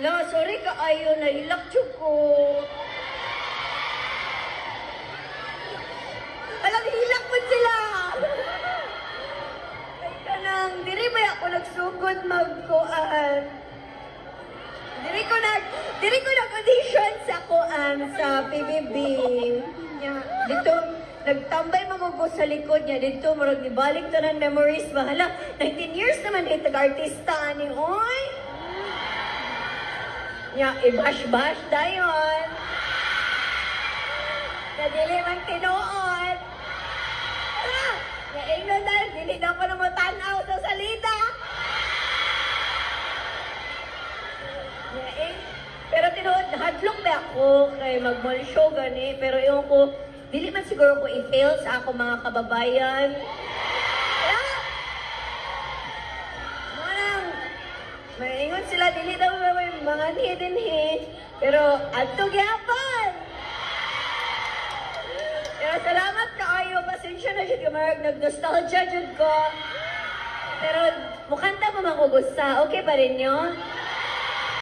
La, sorry ka ayo na hilak ko. Alam, hilak mo sila. Ay ka nang, diri ba ako nagsugod magkuan? Diri ko nag-audition sa kuan sa PBB. Dito, nagtambay magugo sa likod niya. Dito, marag nibalik to ng memories. Bahala, 19 years naman ito artista ni oy. I-bash-bash dayon. Dili man tinuod. Ingnon dahil, dili na ko na matanaw sa salita. Pero tinuod, hadlok ba ako kay mag-mall show gani. Pero yung ko, dili man siguro ko i-fail sa ako mga kababayan. Maingon sila, dili daw may mga hidden hit. Pero, adto gyapon! Pero salamat kaayo, pasensya na siya kamarag, nag-nostalgia jud ko. Pero, mukanta pa makugusta, okay pa rin nyo?